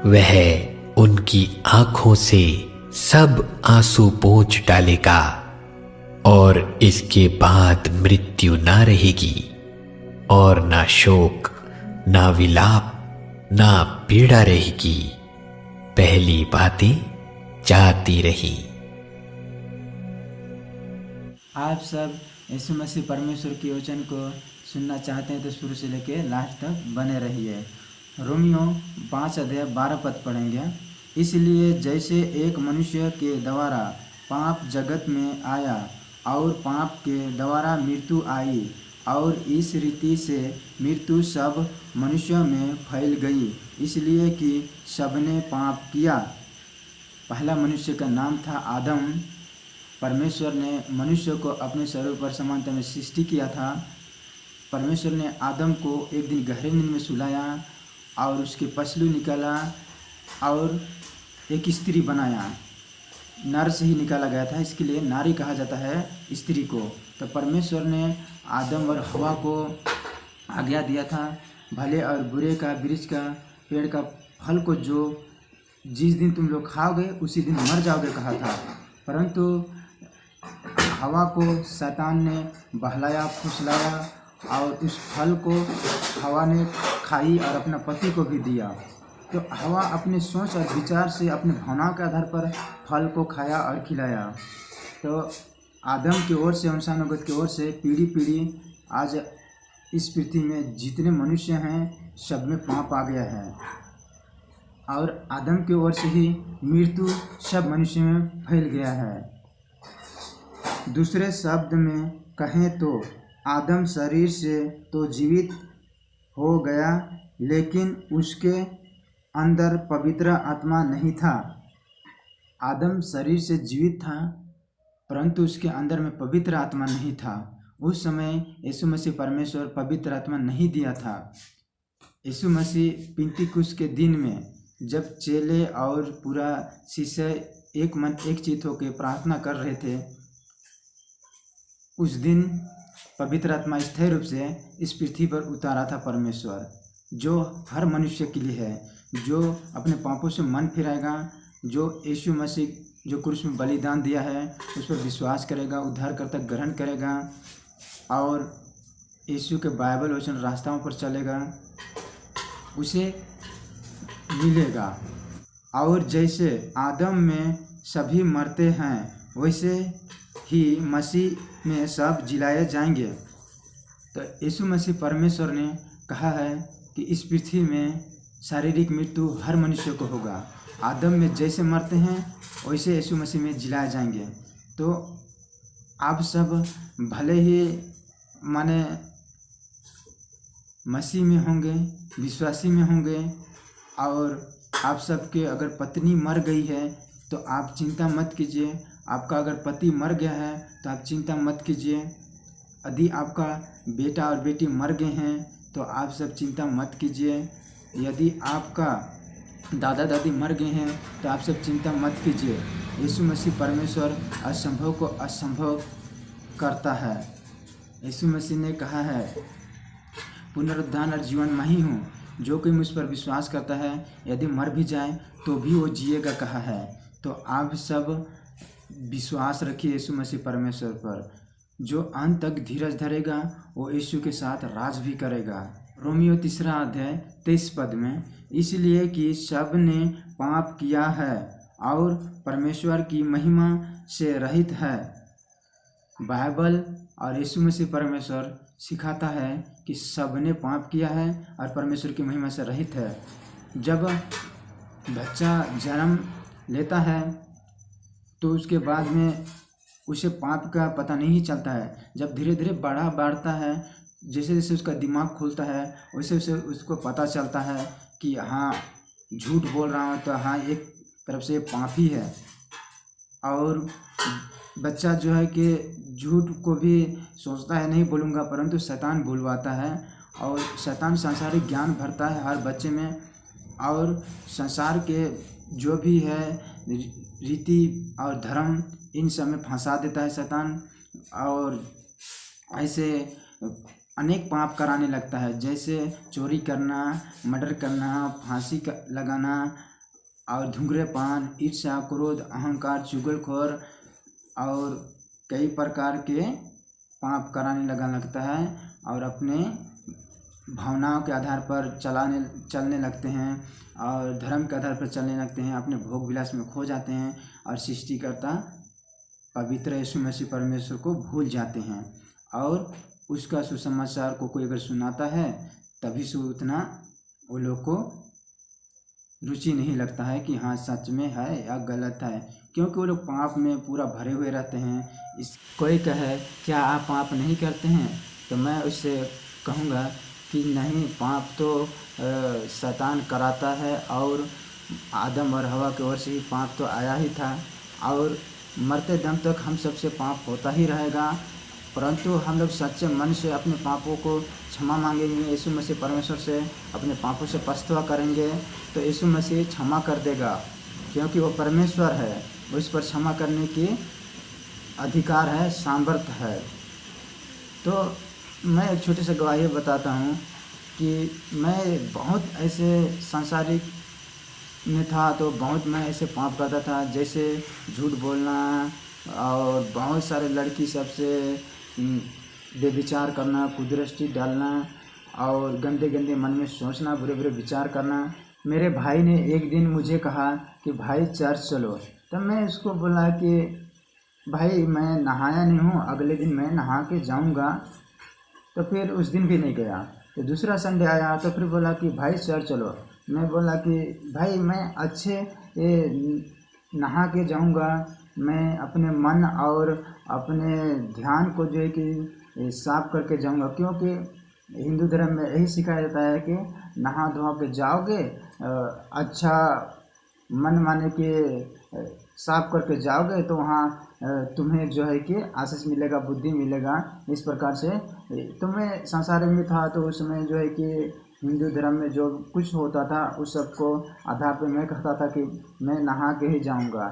वह उनकी आंखों से सब आंसू पोंछ डालेगा और इसके बाद मृत्यु ना रहेगी और ना शोक, ना विलाप, ना पीड़ा रहेगी। पहली बातें जाती रही। आप सब यीशु मसीह परमेश्वर के वचन को सुनना चाहते हैं तो शुरू से लेकर लास्ट तक बने रहिए। रोमियो 5:12 पढ़ेंगे। इसलिए जैसे एक मनुष्य के द्वारा पाप जगत में आया और पाप के द्वारा मृत्यु आई और इस रीति से मृत्यु सब मनुष्यों में फैल गई, इसलिए कि सबने पाप किया। पहला मनुष्य का नाम था आदम। परमेश्वर ने मनुष्य को अपने स्वरूप पर समानता में सृष्टि किया था। परमेश्वर ने आदम को एक दिन गहरे नींद में सुलाया और उसके पसलू निकाला और एक स्त्री बनाया। नर से ही निकाला गया था, इसके लिए नारी कहा जाता है स्त्री को। तो परमेश्वर ने आदम और हवा को आज्ञा दिया था, भले और बुरे का वृक्ष का पेड़ का फल को जो जिस दिन तुम लोग खाओगे उसी दिन मर जाओगे कहा था। परंतु हवा को शैतान ने बहलाया फुसलाया और उस फल को हवा ने खाई और अपना पति को भी दिया। तो हवा अपने सोच और विचार से अपने भावनाओं के आधार पर फल को खाया और खिलाया। तो आदम की ओर से वंशानुगत की ओर से पीढ़ी पीढ़ी आज इस पृथ्वी में जितने मनुष्य हैं सब में पाप आ गया है और आदम की ओर से ही मृत्यु सब मनुष्य में फैल गया है। दूसरे शब्द में कहें तो आदम शरीर से तो जीवित हो गया, लेकिन उसके अंदर पवित्र आत्मा नहीं था। आदम शरीर से जीवित था परंतु उसके अंदर में पवित्र आत्मा नहीं था। उस समय यीशु मसीह परमेश्वर पवित्र आत्मा नहीं दिया था। यीशु मसीह पिंतीकुस्त के दिन में जब चेले और पूरा शिष्य एक मन एक चित्त होकर प्रार्थना कर रहे थे, उस दिन पवित्र आत्मा स्थायी रूप से इस पृथ्वी पर उतारा था परमेश्वर, जो हर मनुष्य के लिए है, जो अपने पापों से मन फिराएगा, जो यीशु मसीह जो क्रूस में बलिदान दिया है उस पर विश्वास करेगा, उद्धारकर्ता ग्रहण करेगा और यीशु के बाइबल वचन रास्ताओं पर चलेगा, उसे मिलेगा। और जैसे आदम में सभी मरते हैं वैसे ही मसीह में सब जिलाए जाएंगे। तो यीशु मसीह परमेश्वर ने कहा है कि इस पृथ्वी में शारीरिक मृत्यु हर मनुष्य को होगा। आदम में जैसे मरते हैं वैसे यीशु मसीह में जिलाए जाएंगे। तो आप सब भले ही माने मसीह में होंगे, विश्वासी में होंगे और आप सबके अगर पत्नी मर गई है तो आप चिंता मत कीजिए। आपका अगर पति मर गया है तो आप चिंता मत कीजिए। यदि आपका बेटा और बेटी मर गए हैं तो आप सब चिंता मत कीजिए। यदि आपका दादा दादी मर गए हैं तो आप सब चिंता मत कीजिए। यीशु मसीह परमेश्वर असंभव को असंभव करता है। यीशु मसीह ने कहा है, पुनरुत्थान और जीवन मैं ही हूँ, जो कोई मुझ पर विश्वास करता है यदि मर भी जाए तो भी वो जिएगा कहा है। तो आप सब विश्वास रखिए यीशु मसीह परमेश्वर पर। जो अंत तक धीरज धरेगा वो यीशु के साथ राज भी करेगा। रोमियो 3:23 में, इसलिए कि सब ने पाप किया है और परमेश्वर की महिमा से रहित है। बाइबल और यीशु मसीह परमेश्वर सिखाता है कि सब ने पाप किया है और परमेश्वर की महिमा से रहित है। जब बच्चा जन्म लेता है तो उसके बाद में उसे पाप का पता नहीं चलता है। जब धीरे धीरे बढ़ता है, जैसे जैसे उसका दिमाग खुलता है वैसे वैसे उसको पता चलता है कि हाँ झूठ बोल रहा हूँ तो हाँ एक तरफ से पापी है। और बच्चा जो है कि झूठ को भी सोचता है नहीं बोलूँगा, परंतु शैतान भुलवाता है और शैतान सांसारिक ज्ञान भरता है हर बच्चे में और संसार के जो भी है रीति और धर्म इन सब में फंसा देता है शैतान और ऐसे अनेक पाप कराने लगता है, जैसे चोरी करना, मर्डर करना, फांसी लगाना और धूम्रपान, ईर्ष्या, क्रोध, अहंकार, चुगलखोर और कई प्रकार के पाप कराने लगता है और अपने भावनाओं के आधार पर चलने लगते हैं और धर्म के आधार पर चलने लगते हैं, अपने भोग विलास में खो जाते हैं और सृष्टिकर्ता पवित्र यीशु मसीह परमेश्वर को भूल जाते हैं। और उसका सुसमाचार को कोई अगर सुनाता है तभी से उतना वो लोग को रुचि नहीं लगता है कि हाँ सच में है या गलत है, क्योंकि वो लोग पाप में पूरा भरे हुए रहते हैं। कोई कहे क्या आप पाप नहीं करते हैं, तो मैं उससे कहूँगा कि नहीं, पाप तो शैतान कराता है और आदम और हवा की ओर से ही पाप तो आया ही था और मरते दम तक हम सबसे पाप होता ही रहेगा। परंतु हम लोग सच्चे मन से अपने पापों को क्षमा मांगेंगे, यीशु मसीह परमेश्वर से अपने पापों से पछतावा करेंगे तो यीशु मसीह क्षमा कर देगा, क्योंकि वो परमेश्वर है, उस पर क्षमा करने की अधिकार है, सामर्थ्य है। तो मैं एक छोटी सी गवाही बताता हूँ कि मैं बहुत ऐसे सांसारिक में था, तो बहुत मैं ऐसे पाप करता था, जैसे झूठ बोलना और बहुत सारे लड़की सबसे बेविचार करना, कुदृष्टि डालना और गंदे गंदे मन में सोचना, बुरे बुरे विचार करना। मेरे भाई ने एक दिन मुझे कहा कि भाई चर्च चलो, तब मैं उसको बोला कि भाई मैं नहाया नहीं हूँ, अगले दिन मैं नहा के जाऊँगा। तो फिर उस दिन भी नहीं गया। तो दूसरा संडे आया तो फिर बोला कि भाई चर्च चलो। मैं बोला कि भाई मैं अच्छे नहा के जाऊँगा, मैं अपने मन और अपने ध्यान को जो है कि साफ करके जाऊँगा, क्योंकि हिंदू धर्म में यही सिखाया जाता है कि नहा धोआ के जाओगे, अच्छा मन माने के साफ करके जाओगे तो वहाँ तुम्हें जो है कि आशीष मिलेगा, बुद्धि मिलेगा। इस प्रकार से तो मैं संसार में था, तो उसमें जो है कि हिंदू धर्म में जो कुछ होता था उस सब को आधार पर मैं कहता था कि मैं नहा के ही जाऊँगा।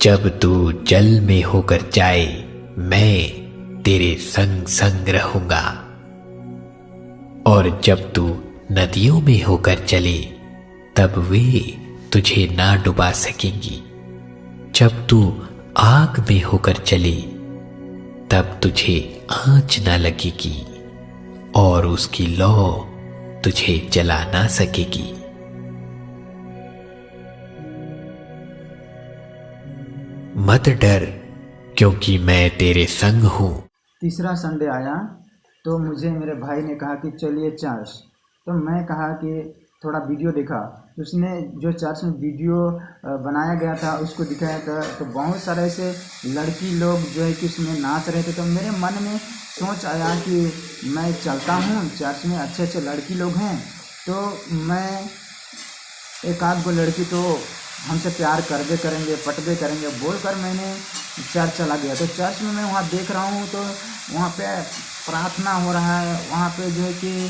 जब तू जल में होकर जाए मैं तेरे संग संग रहूंगा, और जब तू नदियों में होकर चले तब वे तुझे ना डुबा सकेंगी। जब तू आग में होकर चले तब तुझे आंच ना लगेगी और उसकी लौ तुझे जला ना सकेगी। मत डर, क्योंकि मैं तेरे संग हूं। तीसरा संडे आया तो मुझे मेरे भाई ने कहा कि चलिए चर्च। तो मैं कहा कि थोड़ा वीडियो देखा, उसने जो चर्च में वीडियो बनाया गया था उसको दिखाया था, तो बहुत सारे ऐसे लड़की लोग जो है कि उसमें नाच रहे थे। तो मेरे मन में सोच आया कि मैं चलता हूँ चर्च में, अच्छे अच्छे लड़की लोग हैं, तो मैं एक आध गो लड़की तो हमसे प्यार करबे करेंगे, पटबे करेंगे बोलकर मैंने चर्च चला गया। तो चर्च में मैं वहाँ देख रहा हूँ तो वहाँ पे प्रार्थना हो रहा है, वहाँ पे जो है कि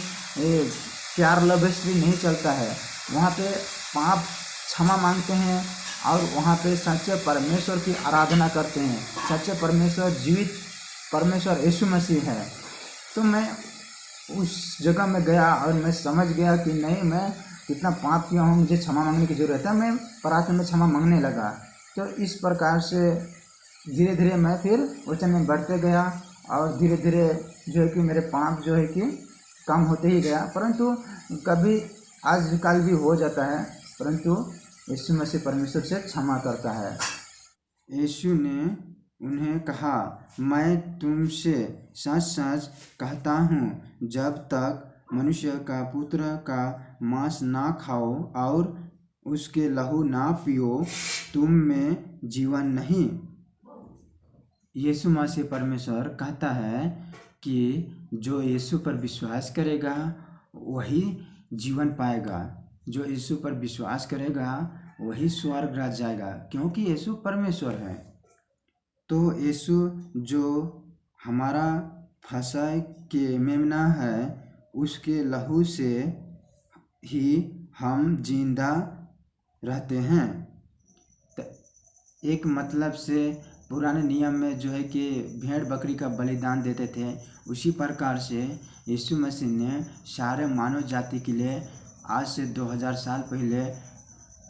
प्यार लव हिस्ट्री नहीं चलता है, वहाँ पे पाप क्षमा मांगते हैं और वहाँ पे सच्चे परमेश्वर की आराधना करते हैं। सच्चे परमेश्वर जीवित परमेश्वर यीशु मसीह है। तो मैं उस जगह में गया और मैं समझ गया कि नहीं, मैं कितना पाप किया हूँ, मुझे क्षमा मांगने की ज़रूरत है। मैं प्रार्थना में क्षमा मांगने लगा। तो इस प्रकार से धीरे धीरे मैं फिर वचन में बढ़ते गया और धीरे धीरे जो है कि मेरे पाप जो है कि कम होते ही गया। परंतु कभी आजकल भी हो जाता है, परंतु यीशु मसीह परमेश्वर से क्षमा करता है। यीशु ने उन्हें कहा, मैं तुमसे सच सच कहता हूँ, जब तक मनुष्य का पुत्र का मांस ना खाओ और उसके लहू ना पियो, तुम में जीवन नहीं। यीशु मसीह परमेश्वर कहता है कि जो यीशु पर विश्वास करेगा वही जीवन पाएगा, जो यीशु पर विश्वास करेगा वही स्वर्ग राज जाएगा, क्योंकि यीशु परमेश्वर है। तो यीशु जो हमारा फसह के मेमना है, उसके लहू से ही हम जिंदा रहते हैं। एक मतलब से पुराने नियम में जो है कि भेड़ बकरी का बलिदान देते थे, उसी प्रकार से यीशु मसीह ने सारे मानव जाति के लिए आज से 2000 साल पहले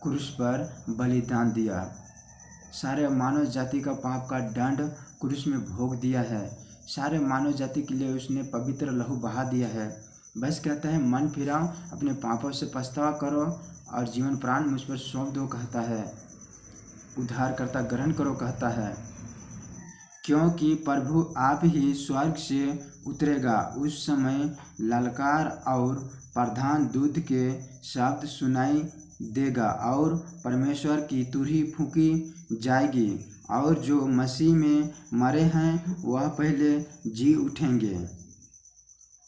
क्रूस पर बलिदान दिया। सारे मानव जाति का पाप का दंड क्रूस में भोग दिया है। सारे मानव जाति के लिए उसने पवित्र लहू बहा दिया है। बस कहता है मन फिराओ, अपने पापों से पछतावा करो और जीवन प्राण मुझ पर सौंप दो कहता है। उद्धारकर्ता ग्रहण करो कहता है, क्योंकि प्रभु आप ही स्वर्ग से उतरेगा। उस समय ललकार और प्रधान दूत के शब्द सुनाई देगा और परमेश्वर की तुरही फूंकी जाएगी और जो मसीह में मरे हैं वह पहले जी उठेंगे।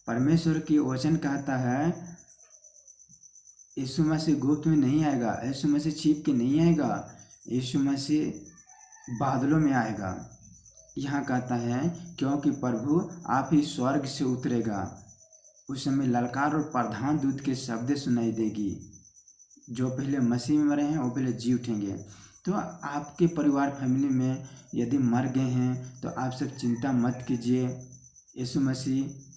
परमेश्वर की वचन कहता है यीशु मसीह गुप्त में नहीं आएगा, यीशु मसीह छिप के नहीं आएगा, यीशु मसीह बादलों में आएगा। यहाँ कहता है क्योंकि प्रभु आप ही स्वर्ग से उतरेगा। उस समय ललकार और प्रधान दूत के शब्द सुनाई देगी। जो पहले मसीह में मरे हैं वो पहले जी उठेंगे। तो आपके परिवार फैमिली में यदि मर गए हैं तो आप सब चिंता मत कीजिए। यीशु मसीह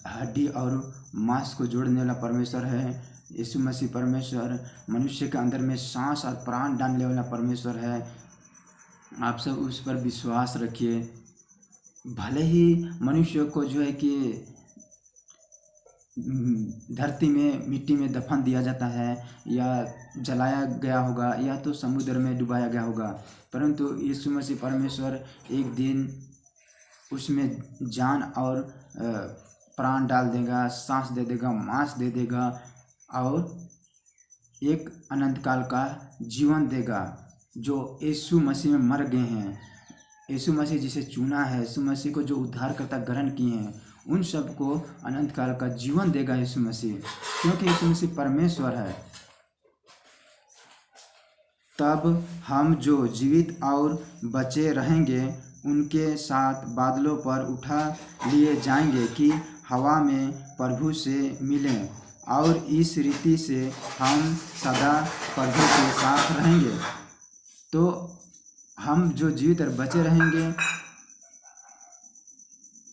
हड्डी और मांस को जोड़ने वाला परमेश्वर है। यीशु मसीह परमेश्वर मनुष्य के अंदर में सांस और प्राण डालने वाला परमेश्वर है। आप सब उस पर विश्वास रखिए। भले ही मनुष्य को जो है कि धरती में मिट्टी में दफन दिया जाता है या जलाया गया होगा या तो समुद्र में डुबाया गया होगा, परंतु यीशु मसीह परमेश्वर एक दिन उसमें जान और प्राण डाल देगा, सांस दे देगा, मांस दे देगा और एक अनंत काल का जीवन देगा। जो यीशु मसीह में मर गए हैं, यीशु मसीह जिसे चुना है, यीशु मसीह को जो उद्धारकर्ता ग्रहण किए हैं, उन सबको अनंत काल का जीवन देगा यीशु मसीह, क्योंकि यीशु मसीह परमेश्वर है। तब हम जो जीवित और बचे रहेंगे उनके साथ बादलों पर उठा लिए जाएंगे कि हवा में प्रभु से मिलें और इस रीति से हम सदा प्रभु के साथ रहेंगे। तो हम जो जीवित और बचे रहेंगे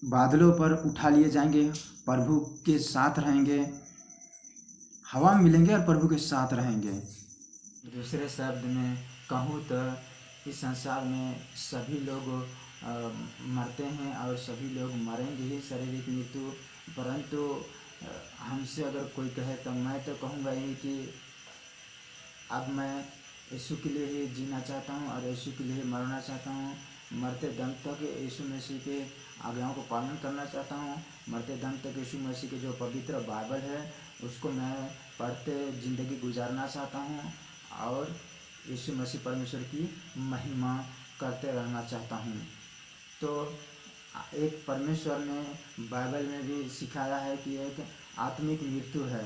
बादलों पर उठा लिए जाएंगे, प्रभु के साथ रहेंगे, हवा में मिलेंगे और प्रभु के साथ रहेंगे। दूसरे शब्द में कहूँ तो इस संसार में सभी लोग मरते हैं और सभी लोग मरेंगे ही, शारीरिक मृत्यु। परंतु हमसे अगर कोई कहे तो मैं तो कहूँगा यही कि अब मैं यीशु के लिए ही जीना चाहता हूँ और यीशु के लिए मरना चाहता हूँ। मरते दम तक यीशु मसीह के आज्ञाओं को पालन करना चाहता हूँ। मरते दम तक यीशु मसीह के जो पवित्र बाइबल है उसको मैं पढ़ते ज़िंदगी गुजारना चाहता हूँ और यीशु मसीह परमेश्वर की महिमा करते रहना चाहता हूँ। तो एक परमेश्वर ने बाइबल में भी सिखाया है कि एक आत्मिक मृत्यु है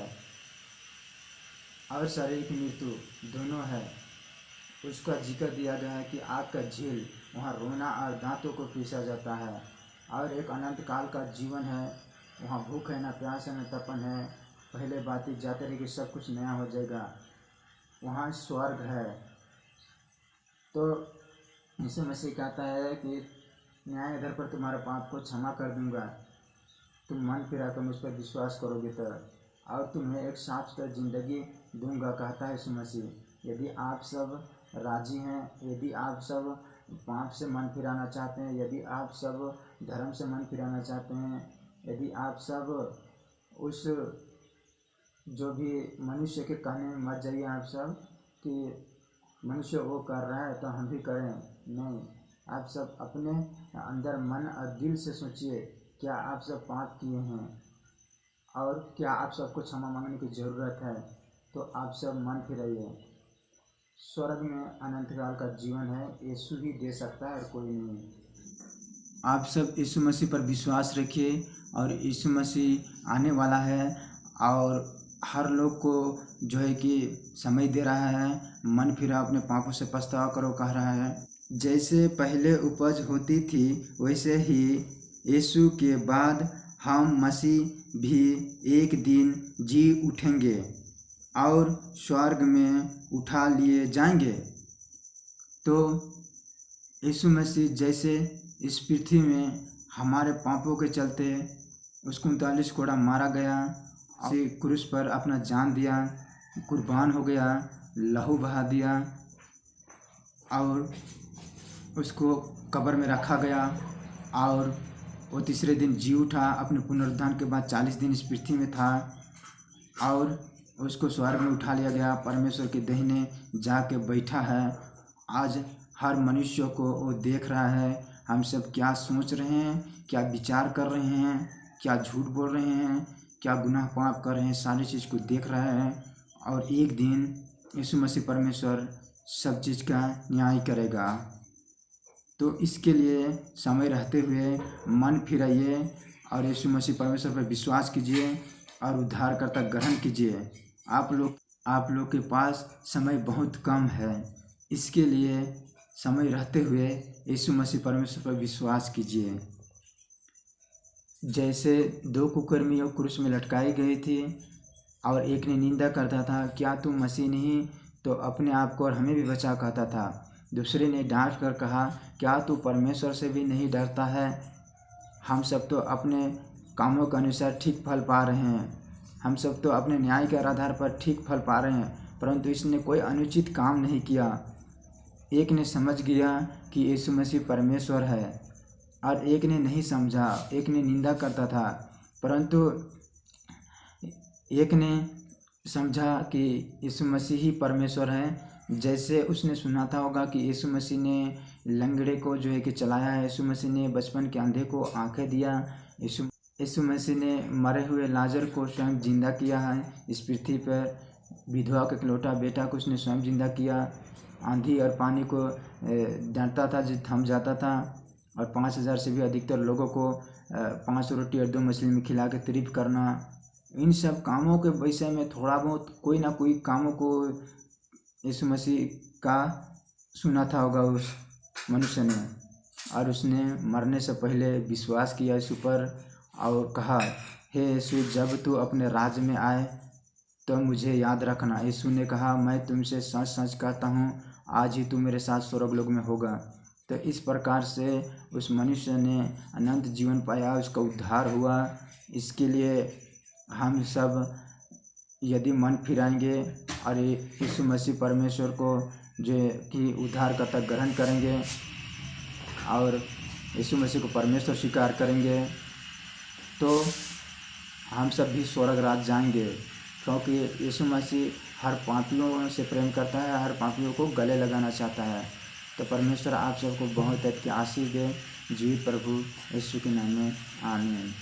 और शारीरिक मृत्यु दोनों है। उसका जिक्र दिया गया है कि आग का झील, वहाँ रोना और दांतों को पीसा जाता है। और एक अनंत काल का जीवन है, वहाँ भूख है, ना प्यास है, ना तपन है। पहले बातें जाते रहे कि सब कुछ नया हो जाएगा। वहाँ स्वर्ग है। तो यीशु मसीह कहता है कि न्याय आधार पर तुम्हारे पाप को क्षमा कर दूंगा, तुम मन फिरा कर मुझ पर विश्वास करोगे तो, और तुम्हें एक साफ सुथरा जिंदगी दूंगा, कहता है यीशु मसीह। यदि आप सब राजी हैं, यदि आप सब पाप से मन फिराना चाहते हैं, यदि आप सब धर्म से मन फिराना चाहते हैं, यदि आप सब उस जो भी मनुष्य के कहने में मत जाइए आप सब कि मनुष्य वो कर रहा है तो हम भी करें। नहीं, आप सब अपने अंदर मन और दिल से सोचिए, क्या आप सब पाप किए हैं और क्या आप सबको क्षमा मांगने की ज़रूरत है। तो आप सब मन फिराइए। स्वर्ग में अनंत काल का जीवन है, यीशु ही दे सकता है और कोई नहीं। आप सब यीशु मसीह पर विश्वास रखिए और यीशु मसीह आने वाला है और हर लोग को जो है कि समय दे रहा है। मन फिरा, अपने पापों से पछतावा करो कह रहा है। जैसे पहले उपज होती थी वैसे ही यीशु के बाद हम मसीह भी एक दिन जी उठेंगे और स्वर्ग में उठा लिए जाएंगे। तो यीशु मसीह जैसे इस पृथ्वी में हमारे पापों के चलते उसको 39 कोड़ा मारा गया, क्रूस पर अपना जान दिया, कुर्बान हो गया, लहू बहा दिया और उसको कब्र में रखा गया और वो तीसरे दिन जी उठा। अपने पुनरुत्थान के बाद 40 दिन इस पृथ्वी में था और उसको स्वर्ग में उठा लिया गया, परमेश्वर के दाहिने जाके बैठा है। आज हर मनुष्य को वो देख रहा है, हम सब क्या सोच रहे हैं, क्या विचार कर रहे हैं, क्या झूठ बोल रहे हैं, क्या गुनाह पाप कर रहे हैं, सारी चीज़ को देख रहा है। और एक दिन यीशु मसीह परमेश्वर सब चीज़ का न्याय करेगा। तो इसके लिए समय रहते हुए मन फिराइए और यीशु मसीह परमेश्वर पर विश्वास कीजिए और उद्धारकर्ता ग्रहण कीजिए। आप लोग के पास समय बहुत कम है, इसके लिए समय रहते हुए यीशु मसीह परमेश्वर पर विश्वास कीजिए। जैसे 2 कुकर्मियों क्रूस में लटकाई गई थी और एक ने निंदा करता था, क्या तू मसीह नहीं तो अपने आप को और हमें भी बचा, कहता था। दूसरे ने डांट कर कहा, क्या तू परमेश्वर से भी नहीं डरता है? हम सब तो अपने कामों के अनुसार ठीक फल पा रहे हैं, हम सब तो अपने न्याय के आधार पर ठीक फल पा रहे हैं, परंतु इसने कोई अनुचित काम नहीं किया। एक ने समझ गया कि यीशु मसीह परमेश्वर है और एक ने नहीं समझा, एक ने निंदा करता था, परंतु एक ने समझा कि यीशु मसीह ही परमेश्वर है। जैसे उसने सुना था होगा कि यीशु मसीह ने लंगड़े को जो है कि चलाया है, यीशु मसीह ने बचपन के अंधे को आंखें दिया, यीशु मसीह ने मरे हुए लाजर को स्वयं जिंदा किया है इस पृथ्वी पर, विधवा के इकलौता बेटा को उसने स्वयं जिंदा किया, आंधी और पानी को डरता था जो थम जाता था, और 5000 से भी अधिकतर लोगों को 5 रोटी और 2 मछली में खिला के तारीफ करना। इन सब कामों के विषय में थोड़ा बहुत कोई ना कोई कामों को यीशु मसीह का सुना था होगा उस मनुष्य ने, और उसने मरने से पहले विश्वास किया यीशु पर और कहा, हे यीशु, जब तू अपने राज्य में आए तो मुझे याद रखना। यीशु ने कहा, मैं तुमसे सच सच कहता हूँ, आज ही तू मेरे साथ स्वर्गलोक में होगा। तो इस प्रकार से उस मनुष्य ने अनंत जीवन पाया, उसका उद्धार हुआ। इसके लिए हम सब यदि मन फिराएंगे और यीशु मसीह परमेश्वर को जो कि उद्धारकर्ता ग्रहण करेंगे और यीशु मसीह को परमेश्वर स्वीकार करेंगे, तो हम सब भी स्वर्ग राज्य जाएंगे, क्योंकि यीशु मसीह हर पापियों से प्रेम करता है, हर पापियों को गले लगाना चाहता है। तो परमेश्वर आप सबको बहुत अच्छी आशीष दे। जीवित प्रभु यीशु के नाम में आमीन।